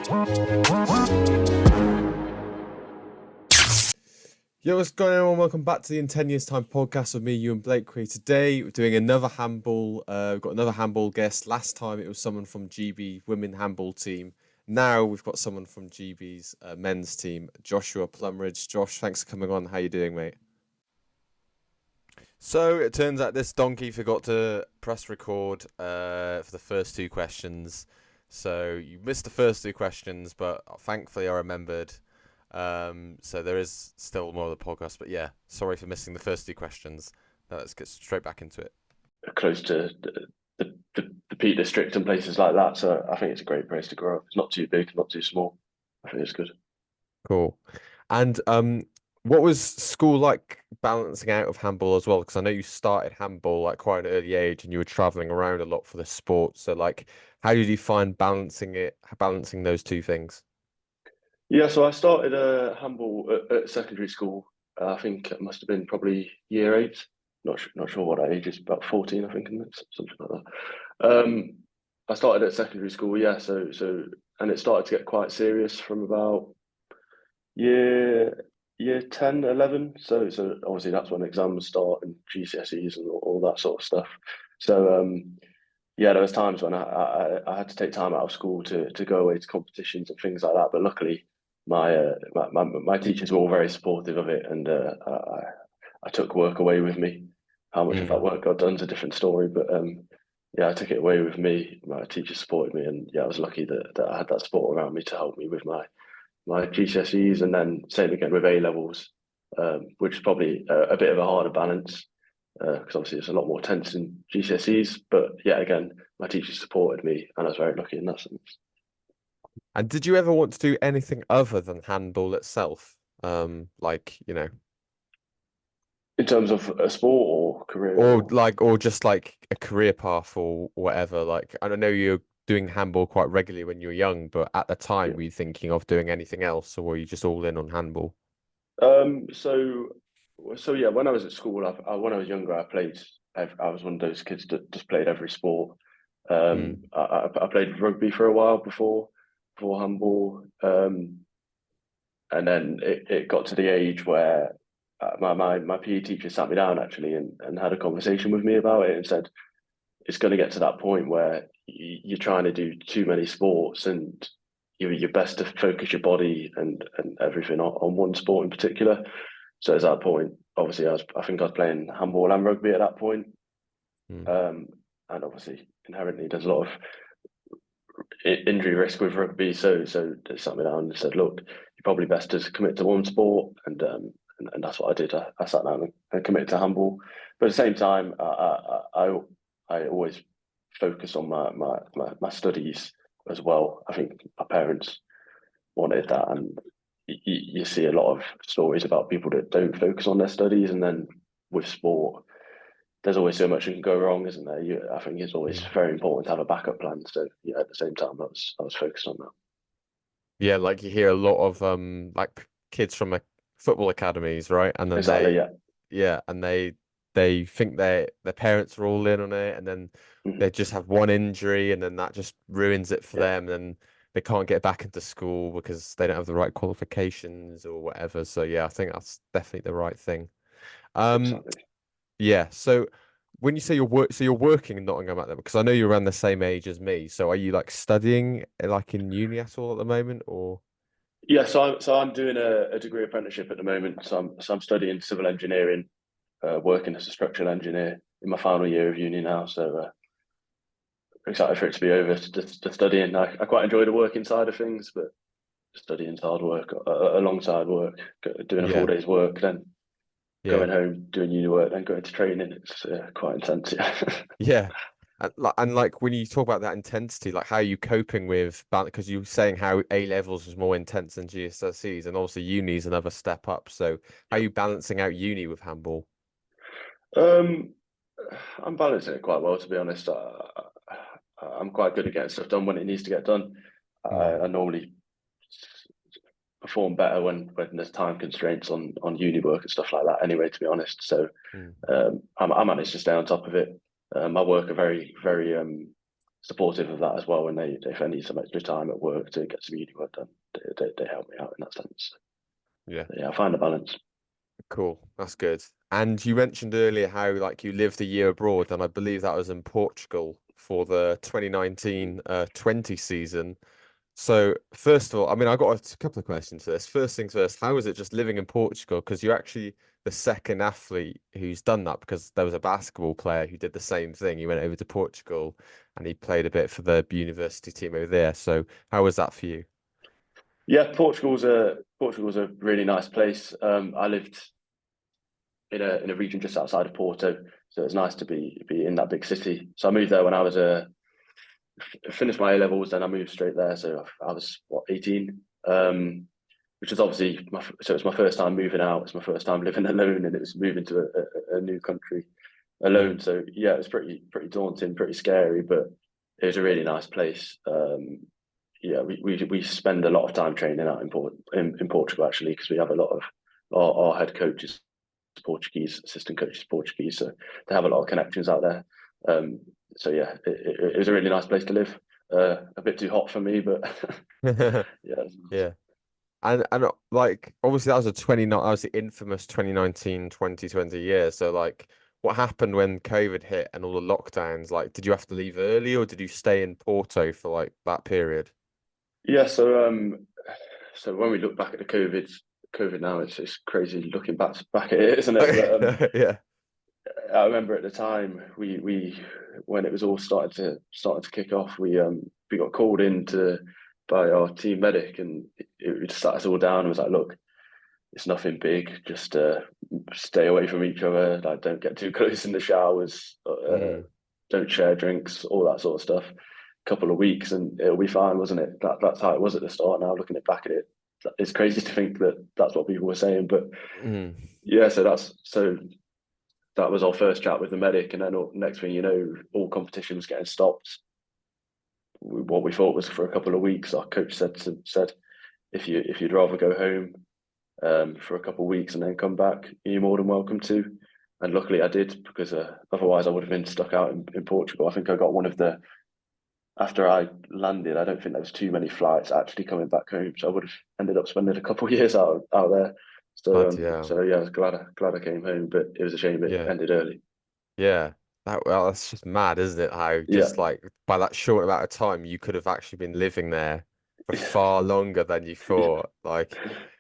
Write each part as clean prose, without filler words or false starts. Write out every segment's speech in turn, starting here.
Yo, what's going on, everyone? Welcome back to the In 10 Years Time podcast with me, you and Blake Cree. Today, we're doing another handball. We've got another handball guest. Last time, it was someone from GB women handball team. Now, we've got someone from GB's men's team, Joshua Plumridge. Josh, thanks for coming on. How you doing, mate? So, it turns out this donkey forgot to press record for the first two questions. So, you missed the first two questions, but thankfully I remembered. So there is still more of the podcast, but yeah, sorry for missing the first two questions. Now let's get straight back into it. Close to the Peak District and places like that, so I think it's a great place to grow up. It's not too big, not too small. I think it's good. Cool. And what was school like balancing out of handball as well? Because I know you started handball at quite an early age and you were traveling around a lot for the sport. So like, how did you find balancing those two things? Yeah, so I started handball at secondary school. I think it must have been probably year 8. Not sure what that age is, about 14, I think, and something like that. I started at secondary school, yeah. So and it started to get quite serious from about year 10, 11. So obviously that's when exams start and GCSEs and all that sort of stuff. So yeah, there was times when I had to take time out of school to go away to competitions and things like that. But luckily, my teachers were all very supportive of it, and I took work away with me. How much of that work got done is a different story, but yeah, I took it away with me. My teachers supported me, and yeah, I was lucky that I had that support around me to help me with my GCSEs, and then same again with A levels, which is probably a bit of a harder balance because obviously it's a lot more tense in GCSEs. But yeah, again, my teachers supported me, and I was very lucky in that sense. And did you ever want to do anything other than handball itself? Like, you know, In terms of a sport or career, or or just like a career path or whatever. Like, I don't know you're doing handball quite regularly when you were young, but at the time, yeah. were you thinking of doing anything else, or were you just all in on handball? So yeah, when I was at school, when I was younger, I played. I was one of those kids that just played every sport. Mm. I played rugby for a while before handball, and then it got to the age where my PE teacher sat me down actually and had a conversation with me about it and said it's going to get to that point where you're trying to do too many sports and you're best to focus your body and everything on one sport in particular. So at that point, obviously, I think I was playing handball and rugby at that point. Mm. And obviously, inherently, there's a lot of injury risk with rugby. So they sat me down and said, look, you're probably best to commit to one sport. And that's what I did. I sat down and committed to handball. But at the same time, I always focus on my studies as well. I think my parents wanted that, and you see a lot of stories about people that don't focus on their studies, and then with sport, there's always so much that can go wrong, isn't there? I think it's always Mm. very important to have a backup plan. So yeah, at the same time, I was focused on that. Yeah, like you hear a lot of like kids from football academies, right? And then Exactly. Yeah. they think their parents are all in on it, and then they Mhm. just have one injury, and then that just ruins it for Yeah. them. And they can't get back into school because they don't have the right qualifications or whatever. So yeah, I think that's definitely the right thing. Um, Exactly. yeah. So when you say you're working in Nottingham at them, because I know you're around the same age as me. So are you like studying like in uni at all at the moment, or? Yeah. So I'm doing a degree apprenticeship at the moment. So I'm studying civil engineering, working as a structural engineer in my final year of uni now. So excited for it to be over to studying. I quite enjoy the working side of things, but studying's hard work alongside work, doing a full Yeah. day's work, then Yeah. going home, doing uni work, then going to training. It's quite intense. Yeah. Yeah. And like when you talk about that intensity, like how are you coping with because you were saying how A levels was more intense than GCSEs, and obviously uni is another step up. So how are you balancing out uni with handball? Um, I'm balancing it quite well, to be honest. I'm quite good at getting stuff done when it needs to get done. Mm. I normally perform better when there's time constraints on uni work and stuff like that. Anyway, to be honest, so Mm. I manage to stay on top of it. My work are very supportive of that as well. When if I need some extra time at work to get some uni work done, they help me out in that sense. Yeah. Yeah, I find a balance. Cool. That's good. And you mentioned earlier how like you lived a year abroad, and I believe that was in Portugal for the 2019-20 season. So first of all, I mean, I got a couple of questions for this. First things first, how was it just living in Portugal? Because you're actually the second athlete who's done that, because there was a basketball player who did the same thing. He went over to Portugal and he played a bit for the university team over there. So how was that for you? Yeah, Portugal's a really nice place. I lived in a region just outside of Porto, so it's nice to be in that big city. So I moved there when I was finished my A levels, then I moved straight there. So I was what 18, which is obviously so it's my first time moving out. It's my first time living alone, and it was moving to a new country Mm, alone. So yeah, it was pretty daunting, pretty scary, but it was a really nice place. Yeah, we spend a lot of time training out in Portugal actually, because we have a lot of our head coaches Portuguese, assistant coaches Portuguese, so they have a lot of connections out there. Um, so yeah, it was a really nice place to live. A bit too hot for me, but mm. yeah, it was nice. Yeah. And like obviously that was that was the infamous 2019-2020 year. So like what happened when COVID hit and all the lockdowns? Like did you have to leave early or did you stay in Porto for like that period? Yeah, so when we look back at the COVID now, it's crazy looking back at it, isn't it? But Yeah. I remember at the time we when it was all starting to kick off, we got called in to by our team medic, and it just sat us all down and was like, look, it's nothing big, just stay away from each other, like don't get too close in the showers, Mm. don't share drinks, all that sort of stuff. Couple of weeks and it'll be fine, wasn't it? That's how it was at the start. Now looking it back at it, it's crazy to think that that's what people were saying, but Mm. yeah, so that was our first chat with the medic, and then next thing you know, all competition was getting stopped. What we thought was for a couple of weeks. Our coach said if you'd rather go home for a couple of weeks and then come back, you're more than welcome to. And luckily I did, because otherwise I would have been stuck out in Portugal. I think I got one of the after I landed. I don't think there was too many flights actually coming back home, so I would have ended up spending a couple of years out there. Bloody hell. So yeah, I was glad I came home, but it was a shame it Yeah. ended early. Yeah. Well, that's just mad, isn't it? How Yeah, just like by that short amount of time you could have actually been living there for far longer than you yeah, thought. Like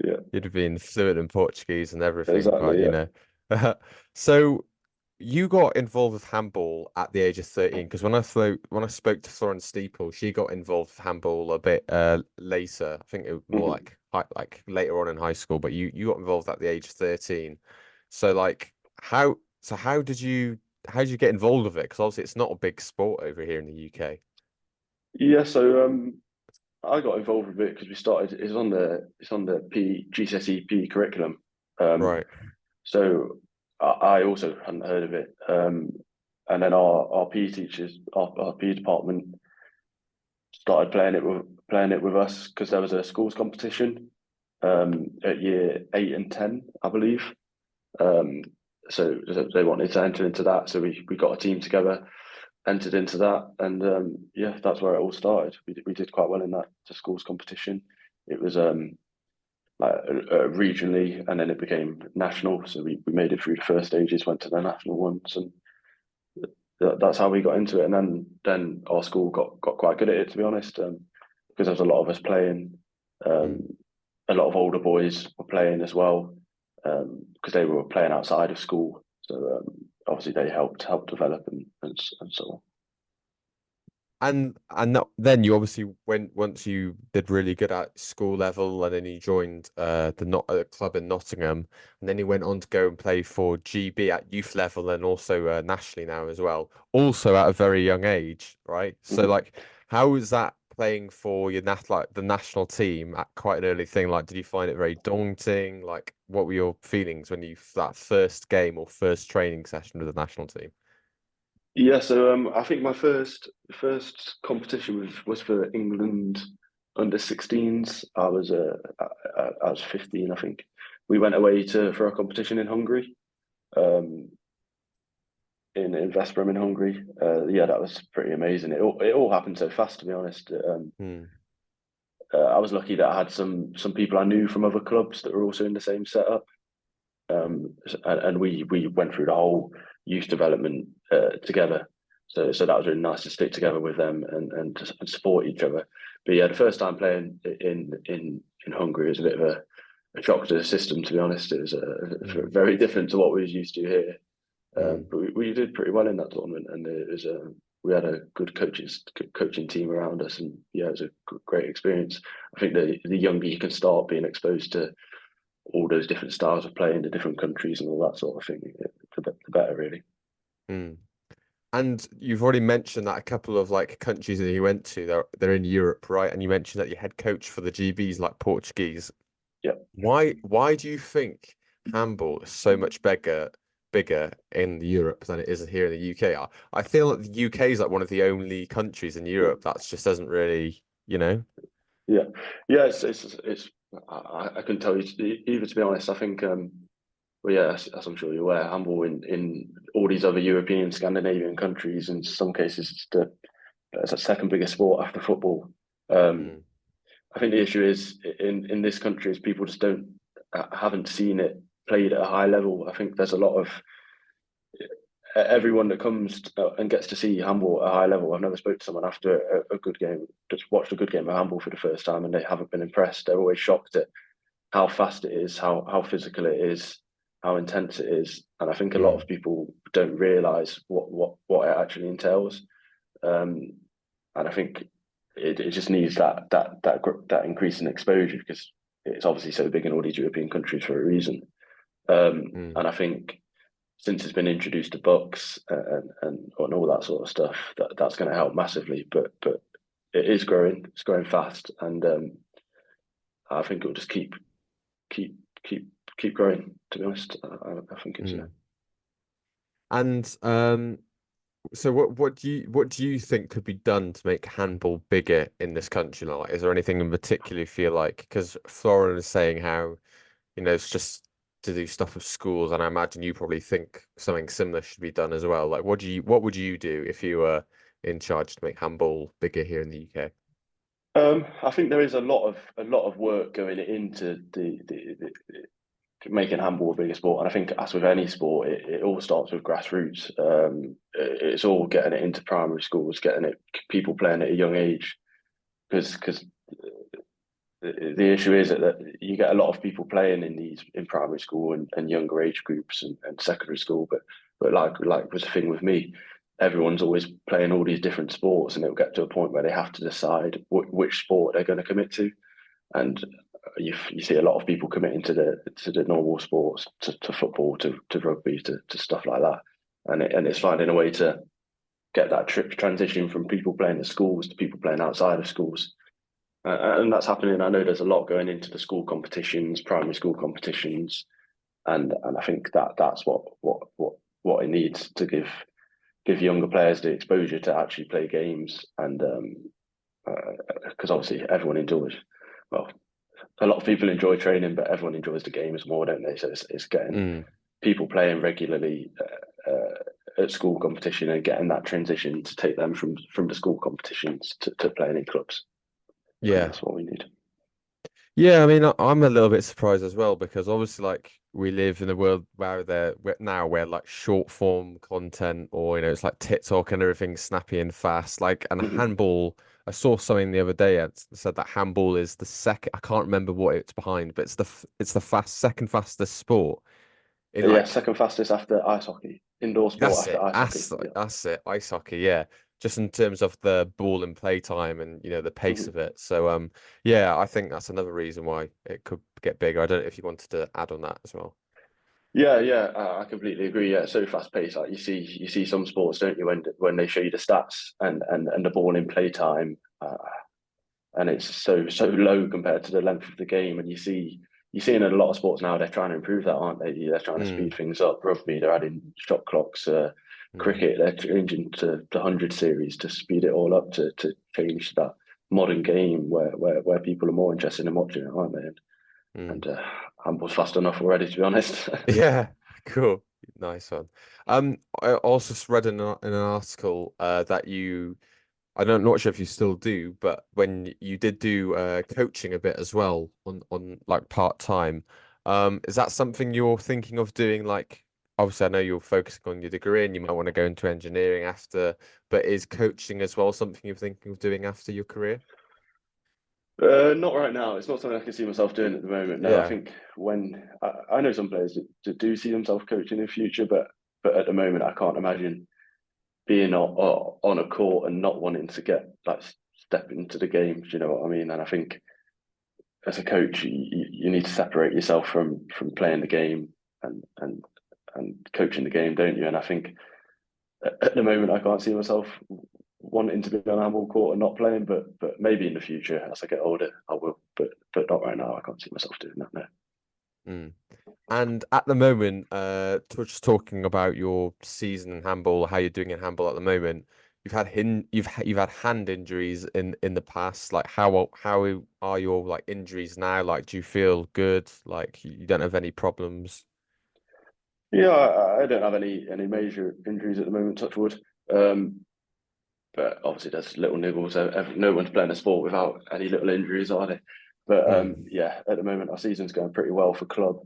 yeah, you'd have been fluent in Portuguese and everything, but exactly. you Yeah. know. So you got involved with handball at the age of 13 because when I spoke to Florence Steeple, she got involved with handball a bit later. I think it was more Mhm. like like later on in high school, but you got involved at the age of 13. So like how did you get involved with it? Because obviously it's not a big sport over here in the UK. Yeah, so I got involved with it because we started. It's on the GCSE P curriculum. Um, Right. so I also hadn't heard of it. And then our PE teachers, our PE department started playing it with us because there was a schools competition at year 8 and 10, I believe. Um, so they wanted to enter into that, so we got a team together, entered into that, and yeah, that's where it all started. We did quite well in that to schools competition. It was like regionally, and then it became national. So we made it through the first stages, went to the national ones, and that's how we got into it. And then our school got quite good at it, to be honest, because there was a lot of us playing. Um, Mm. a lot of older boys were playing as well, because they were playing outside of school. So obviously they helped develop and so on. Then you obviously went once you did really good at school level, and then you joined the not club in Nottingham, and then you went on to go and play for GB at youth level and also nationally now as well. Also at a very young age, right? So Mhm. like, how was that playing for your like the national team at quite an early thing? Like, did you find it very daunting? Like, what were your feelings when you that first game or first training session with the national team? Yeah, so I think my first competition was for England under 16s. I was 15, I think. We went away to for a competition in Hungary. Um, in Veszprém in Hungary. Yeah, that was pretty amazing. It all happened so fast, to be honest. Mm, I was lucky that I had some people I knew from other clubs that were also in the same setup. And we went through the whole youth development together. So that was really nice to stick together with them and to support each other. But yeah, the first time playing in Hungary was a bit of a shock to the system. To be honest, it was mm, very different to what we was used to here. mm, But we did pretty well in that tournament, and it was we had a good coaching team around us, and yeah, it was a great experience. I think the younger you can start being exposed to all those different styles of play in the different countries and all that sort of thing, the better, really. mm. And you've already mentioned that a couple of like countries that you went to, they're in Europe, right? And you mentioned that your head coach for the GBs like Portuguese. Yeah. Why do you think handball is so much bigger in Europe than it is here in the UK? I feel like the UK is like one of the only countries in Europe that just doesn't really, you know. Yeah, yeah. It's I couldn't tell you either, to be honest. I think well, yeah, as I'm sure you're aware, handball in all these other European, Scandinavian countries, in some cases, it's the second biggest sport after football. Um, Mm, I think the issue is in this country is people just don't haven't seen it played at a high level. I think there's a lot of everyone that comes and gets to see handball at a high level. I've never spoke to someone after a good game, just watched a good game of handball for the first time, and they haven't been impressed. They're always shocked at how fast it is, how physical it is, how intense it is, and I think a lot mm, of people don't realise what it actually entails. Um, and I think it just needs that increase in exposure because it's obviously so big in all these European countries for a reason. mm, And I think since it's been introduced to books and all that sort of stuff, that's going to help massively. But it is growing. It's growing fast, and I think it will just keep keep keep growing. To be honest, I think it's yeah. mm. And so what do you think could be done to make handball bigger in this country? Like, is there anything in particular you feel like? Because Florin is saying how, it's just to do stuff with schools, and I imagine you probably think something similar should be done as well. Like, what would you do if you were in charge to make handball bigger here in the UK? I think there is a lot of work going into the making handball a bigger sport, and I think as with any sport, it all starts with grassroots. It's all getting it into primary schools, getting it people playing at a young age, because the issue is that you get a lot of people playing in primary school and younger age groups and secondary school, but like was the thing with me, everyone's always playing all these different sports, and it'll get to a point where they have to decide which sport they're going to commit to, and you see a lot of people committing to the normal sports, to football, to rugby, to stuff like that, and it's finding a way to get that transition from people playing at schools to people playing outside of schools, and that's happening. I know there's a lot going into the school competitions, primary school competitions, and I think that's what it needs to give younger players the exposure to actually play games, and because obviously everyone enjoys, well, a lot of people enjoy training, but everyone enjoys the games more, don't they? So it's getting Mm, people playing regularly at school competition and getting that transition to take them from the school competitions to playing in clubs. I think yeah. that's what we need. Yeah, I mean, I'm a little bit surprised as well because obviously, like, we live in a world where like short form content or it's like TikTok and everything's snappy and fast. Like, and Mhm. handball, I saw something the other day that said that handball is the second. I can't remember what it's behind, but it's the second fastest sport in Yeah, like second fastest after ice hockey, indoor sport that's after it. ice hockey. That's Yeah. that's it. Ice hockey, yeah. Just in terms of the ball and play time and the pace Mhm. of it. So yeah, I think that's another reason why it could get bigger. I don't know if you wanted to add on that as well. Yeah, yeah, I completely agree. Yeah, so fast paced. Like you see some sports, don't you, when they show you the stats and the ball in play time, and it's so low compared to the length of the game. And you see in a lot of sports now they're trying to improve that, aren't they? They're trying to Mm, speed things up. Rugby, they're adding shot clocks. mm, Cricket, they're changing to the 100 series to speed it all up to change that modern game where people are more interested in watching it, aren't they? mm. And handball's fast enough already, to be honest. Yeah, cool. Nice one. I also read in an article that you, not sure if you still do, but when you did do coaching a bit as well on like part time, is that something you're thinking of doing? Like, obviously, I know you're focusing on your degree and you might want to go into engineering after, but is coaching as well something you're thinking of doing after your career? Not right now. It's not something I can see myself doing at the moment. No, I Yeah. think when I know some players that do see themselves coaching in the future, but at the moment I can't imagine being on a court and not wanting to get like step into the game. Do you know what I mean? And I think as a coach, you need to separate yourself from playing the game and and and coaching the game, don't you? And I think at the moment I can't see myself wanting to be on a handball court and not playing, but maybe in the future as I get older I will. But not right now. I can't see myself doing that. No. Mm. And at the moment, just talking about your season in handball, how you're doing in handball at the moment, you've had hand injuries in the past. Like how are your like injuries now? Like, do you feel good? Like you don't have any problems? Yeah, I don't have any major injuries at the moment. Touch wood. Um, but obviously there's little nibbles. No one's playing a sport without any little injuries, are they? But Mm. yeah, at the moment our season's going pretty well for club.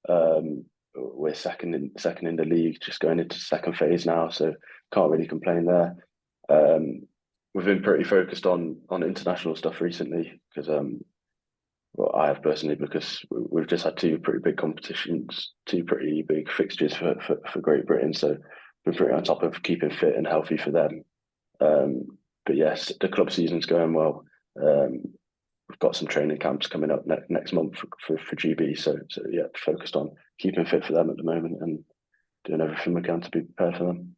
Um, we're second in the league, just going into second phase now, so can't really complain there. Um, we've been pretty focused on international stuff recently because well, I have personally because we've just had two pretty big competitions, two pretty big fixtures for Great Britain, so we're pretty on top of keeping fit and healthy for them. Um, but yes, the club season's going well. Um, we've got some training camps coming up next month for GB. So yeah, focused on keeping fit for them at the moment and doing everything we can to be prepared for them.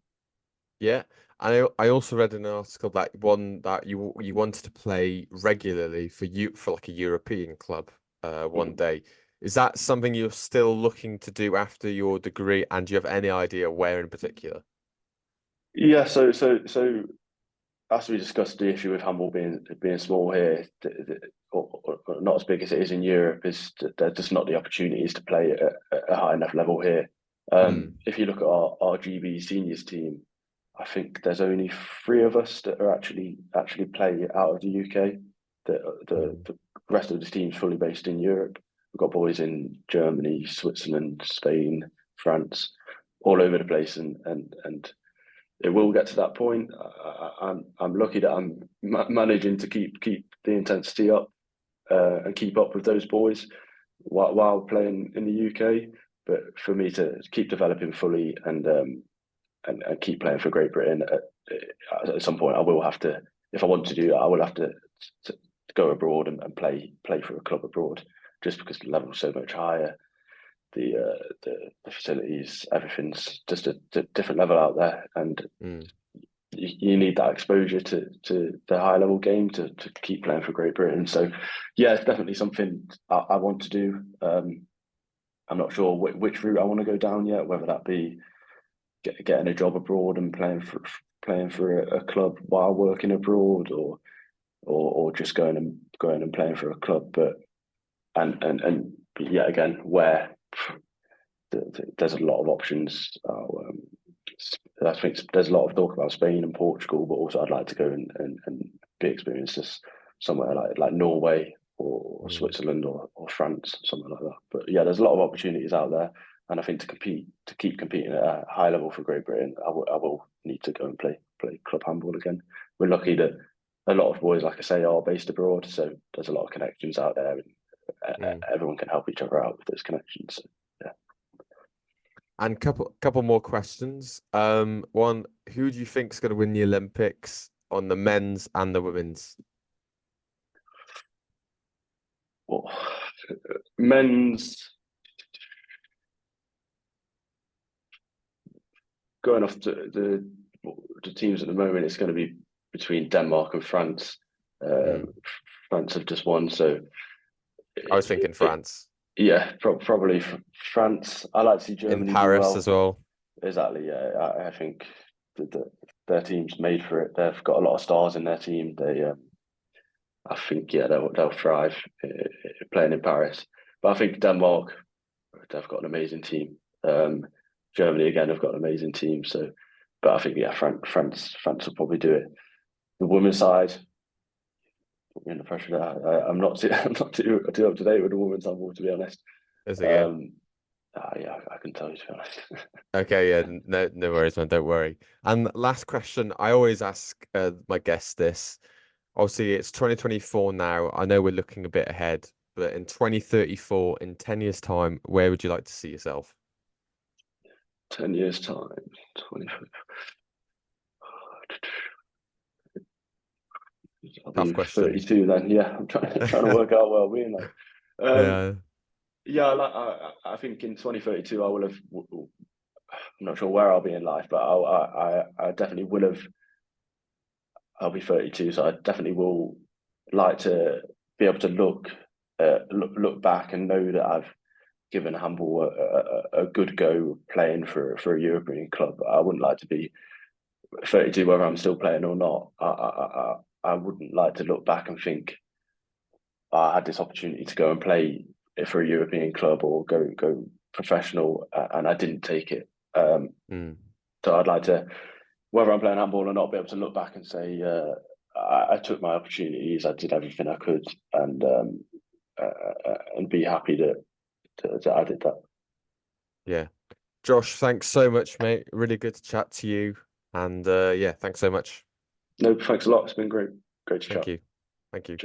Yeah. I also read in an article that one that you wanted to play regularly for like a European club one Mhm. day. Is that something you're still looking to do after your degree? And do you have any idea where in particular? Yeah, so as we discussed, the issue with handball being small here, or not as big as it is in Europe, is that there's just not the opportunities to play at a high enough level here. Mm, If you look at our GB seniors team, I think there's only three of us that are actually play out of the UK. mm, The rest of the team's fully based in Europe. We've got boys in Germany, Switzerland, Spain, France, all over the place, and it will get to that point. I'm lucky that I'm managing to keep the intensity up and keep up with those boys while playing in the UK. But for me to keep developing fully and keep playing for Great Britain at some point, I will have to. If I want to do that, I will have to go abroad and play for a club abroad, just because the level's so much higher. The facilities, everything's just a different level out there, and mm. you need that exposure to the high level game to keep playing for Great Britain. So, yeah, it's definitely something I want to do. I'm not sure which route I want to go down yet, whether that be getting a job abroad and playing for a club while working abroad, or just going and playing for a club. But and yeah, again, where there's a lot of options. I think there's a lot of talk about Spain and Portugal, but also I'd like to go and be experienced as somewhere like Norway or Mm. Switzerland or France, something like that. But yeah, there's a lot of opportunities out there, and I think to keep competing at a high level for Great Britain, I will need to go and play club handball again. We're lucky that a lot of boys, like I say, are based abroad, so there's a lot of connections out there, and Mm. everyone can help each other out with those connections. So, yeah. And couple more questions. One, who do you think is going to win the Olympics on the men's and the women's? Well, men's going off to the teams at the moment, it's going to be between Denmark and France. Um, Mm. France have just won, so I was thinking France yeah, probably France. I like to see in Germany do Paris as well. well. Exactly. Yeah, I think their team's made for it. They've got a lot of stars in their team. I think, yeah, they'll thrive playing in Paris. But I think Denmark, they've got an amazing team. Um, Germany again have got an amazing team. So, but I think yeah, France will probably do it. The women's side, put me under pressure. I'm not too I'm not too up to date with the women's handball, to be honest. That's okay. Um, yeah, I can tell you, to be honest. Okay, yeah, no worries, man. Don't worry. And last question, I always ask my guests this. Obviously, it's 2024 now. I know we're looking a bit ahead, but in 2034, in 10 years' time, where would you like to see yourself? 10 years time, 20. I'll Tough be question. 32 then. Yeah, I'm trying to work out where I'll be now. Yeah. Yeah, I think in 2032 I will have. I'm not sure where I'll be in life, but I definitely will have. I'll be 32, so I definitely will like to be able to look back and know that I've given handball a good go playing for a European club. I wouldn't like to be 32 whether I'm still playing or not. I wouldn't like to look back and think I had this opportunity to go and play for a European club or go professional, and I didn't take it. Mm. So I'd like to, whether I'm playing handball or not, be able to look back and say I took my opportunities, I did everything I could, and be happy that I did that. Yeah. Josh, thanks so much, mate. Really good to chat to you. And yeah, thanks so much. No, thanks a lot. It's been great to Thank chat. you. Thank you.